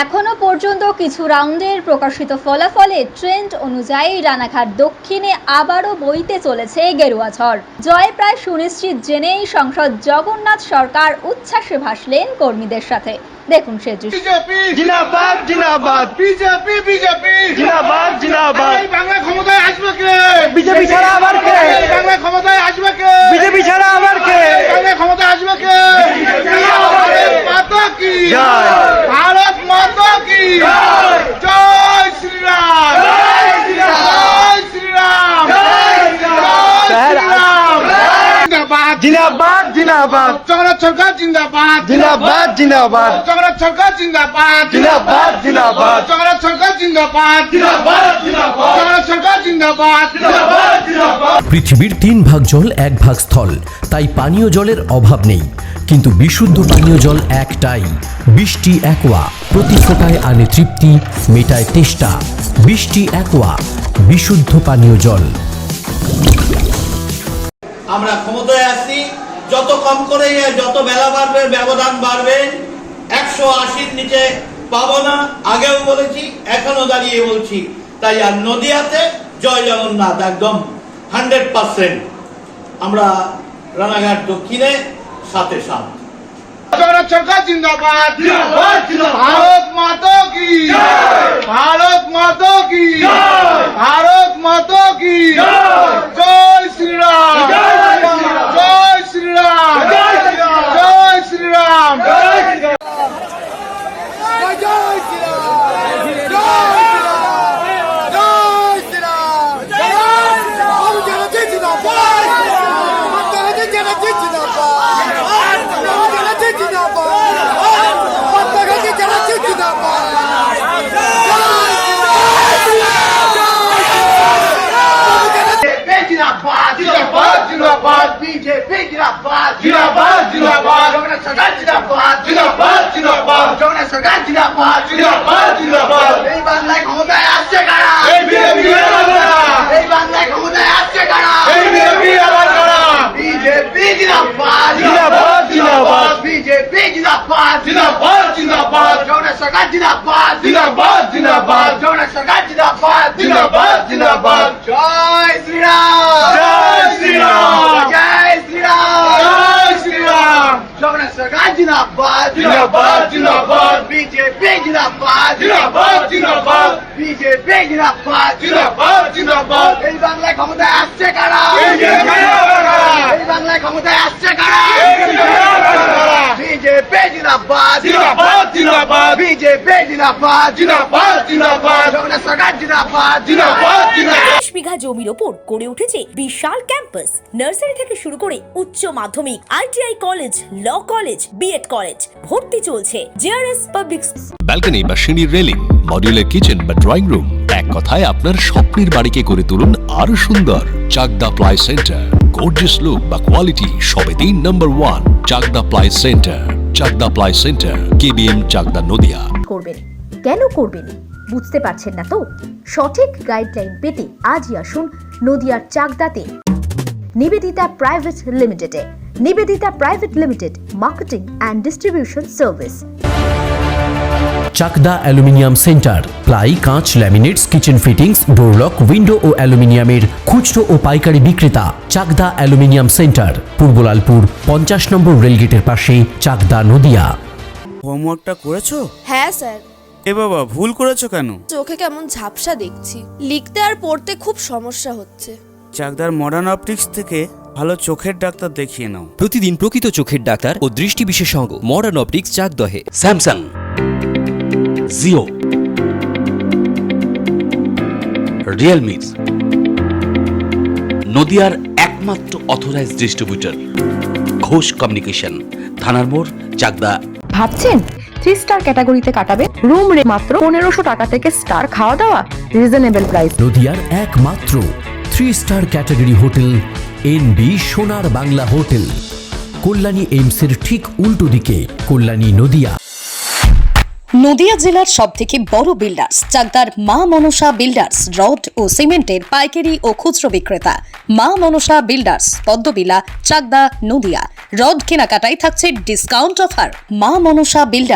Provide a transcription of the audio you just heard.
এখনো পর্যন্ত কিছু রাউন্ডের প্রকাশিত ফলাফলে ট্রেন্ড অনুযায়ী রানাঘাট দক্ষিণে আবারও বইতে চলেছে গেরুয়া ঝড়। জয় প্রায় সুনিশ্চিত জেনেই সাংসদ জগন্নাথ সরকার উচ্ছ্বাসে ভাসলেন কর্মীদের সাথে। দেখুন সে দৃশ্য। জিন্দাবাদ জিন্দাবাদ বিজেপি বিজেপি জিন্দাবাদ জিন্দাবাদ। বাংলা ক্ষমতায় আসবে কে? বিজেপি ছাড়া আবার কে? বাংলা ক্ষমতায় আসবে কে? বিজেপি ছাড়া আবার কে? বাংলা ক্ষমতায় আসবে কে? ভারত মাতা কি জয়, ভারত মাতা কি জয়, জয় শ্রীরাম, জয় শ্রীরাম, জয় শ্রীরাম, জয় শ্রীরাম। জিন্দাবাদ জিন্দাবাদ জগন্নাথ সরকার জিন্দাবাদ জিন্দাবাদ জিন্দাবাদ জগন্নাথ সরকার জিন্দাবাদ জিন্দাবাদ জিন্দাবাদ জগন্নাথ সরকার জিন্দাবাদ জিন্দাবাদ জিন্দাবাদ জগন্নাথ সরকার জিন্দাবাদ জিন্দাবাদ জিন্দাবাদ। পৃথিবীর 3 ভাগ জল 1 ভাগ স্থল, তাই পানীয় জলের অভাব নেই, কিন্তু বিশুদ্ধ পানীয় জল একটাই, বৃষ্টি অ্যাকোয়া। প্রতি ফোঁটায় আনে তৃপ্তি, মেটায় তেষ্টা। বৃষ্টি অ্যাকোয়া, বিশুদ্ধ পানীয় জল। আমরা ক্ষমতায় আসছি, যত কম করে যত বেলা বাড়বে ব্যবধান বাড়বে, 180-র নিচে পাবো না। আগেও বলেছি, এখনো দাঁড়িয়ে বলছি। তাই আর নদিয়াতে জয় জগন্নাথ একদম 100%। আমরা রানাঘাট দক্ষিণে সাথে সাথ। জগন্নাথ সরকার জিন্দাবাদ জিন্দাবাদ জিন্দাবাদ। ভারত মাতা কি জয়, ভারত মাতা কি জয়, ভারত মাতা কি জয়, জয় শ্রীরাম, জয় শ্রীরাম, জয় শ্রীরাম, জয় শ্রীরাম, জয় শ্রীরাম, জয় বিজেপি জিন্দাবাদ জিন্দাবাদ জিন্দাবাদ জগন্নাথ সরকার জিন্দাবাদ জিন্দাবাদ জিন্দাবাদ জগন্নাথ সরকার জিন্দাবাদ জিন্দাবাদ জিন্দাবাদ। এই বাংলায় ক্ষমতায় আসছে কারা? এই বিজেপি এই বাংলায় ক্ষমতায় আসছে কারা? এই বিজেপি বিজেপি জিন্দাবাদ জিন্দাবাদ জিন্দাবাদ বিজেপি জিন্দাবাদ জিন্দাবাদ জিন্দাবাদ জগন্নাথ সরকার জিন্দাবাদ জিন্দাবাদ জিন্দাবাদ জগন্নাথ সরকার জিন্দাবাদ জিন্দাবাদ জিন্দাবাদ। জয় শ্রীরাম, জয় শ্রীরাম, জয় শ্রীরাম, জয় শ্রীরাম। জগন্নাথ সরকার জিন্দাবাদ জিন্দাবাদ জিন্দাবাদ বিজেপি জিন্দাবাদ জিন্দাবাদ জিন্দাবাদ বিজেপি জিন্দাবাদ জিন্দাবাদ জিন্দাবাদ। এই বাংলায় ক্ষমতায় আসছে কারা? এই বাংলায় ক্ষমতায় আসছে কারা? বিজেপি জিন্দাবাদ জিন্দাবাদ জিন্দাবাদ বিজেপি জিন্দাবাদ জিন্দাবাদ জিন্দাবাদ জগন্নাথ সরকার জিন্দাবাদ জিন্দাবাদ জিন্দাবাদ। 20 বিঘা জমির ওপর গড়ে উঠেছে বিশাল ক্যাম্পাস। নার্সারি থেকে শুরু করে উচ্চ মাধ্যমিক, ITI college, law college, BEd college. ভর্তি চলছে জেআরএস পাবলিক। ব্যালকনি বা সিঁড়ির রেলিং, মডিউলার কিচেন বা ড্রয়িং রুম, এক কথায় আপনার স্বপ্নের বাড়িকে করে তুলুন আরো সুন্দর। Chakdaha ply centre, gorgeous look বা কোয়ালিটি সবে 3 নম্বর 1 Chakdaha ply centre. Chakdaha ply centre, KBM, Chakdaha, Nadia. করবেন কেন করবেন বুঝতে পারছেন না তো? সঠিক গাইডলাইন পেতে আজই আসুন নদিয়ার চাকদাতে নিবেদিতা প্রাইভেট লিমিটেডে। Nivedita private limited, marketing and distribution service. Chakdah aluminium centre, ply, কাঁচ, laminates, kitchen fittings, door lock, window ও অ্যালুমিনিয়ামের খুচরো ও পাইকারি বিক্রেতা। চাকদা অ্যালুমিনিয়াম সেন্টার, পূর্বলালপুর 50 নম্বর রেলগেটের পাশে, চাকদা, নদিয়া। হোমওয়ার্কটা করেছো? হ্যাঁ স্যার। এ বাবা, ভুল করেছো কেন? চোখে কেমন ঝাপসা দেখছি, লিখতে আর পড়তে খুব সমস্যা হচ্ছে। চাকদার মডার্ন অপটিক্স থেকে ভালো চোখের ডাক্তার দেখিয়ে নাও। প্রতিদিন প্রকৃত চোখের ডাক্তার ও দৃষ্টি বিশেষজ্ঞ মডার্ন অপটিক্স, চাকদহে। স্যামসাং, জিও, রিয়েলমি, নদিয়ার একমাত্র অথরাইজড ডিস্ট্রিবিউটর ঘোষ কমিউনিকেশন, থানার মোড়, চাকদা। ভাবছেন 3 স্টার ক্যাটাগরিতে কাটাবেন? রুম রে মাত্র 1500 টাকা থেকে স্টার, খাওয়া দাওয়া রিজনেবল প্রাইস। নদিয়ার একমাত্র 3 স্টার ক্যাটাগরি হোটেল এনবি সোনার বাংলা হোটেল, কল্যাণী এইমসের ঠিক উল্টো দিকে, কল্যাণী, নদিয়া। নদিয়া জেলার সবথেকে বড় বিল্ডার্স চাকদার মা মনসা বিল্ডার্স, রড ও সিমেন্টের পাইকারি ও খুচরো বিক্রেতা। মা মনসা বিল্ডার্স, পদ্মবিলা, চাকদা, নদিয়া। রড কেনাকাটায় থাকছে ডিসকাউন্ট অফার। মা মনসা বিল্ডার্স।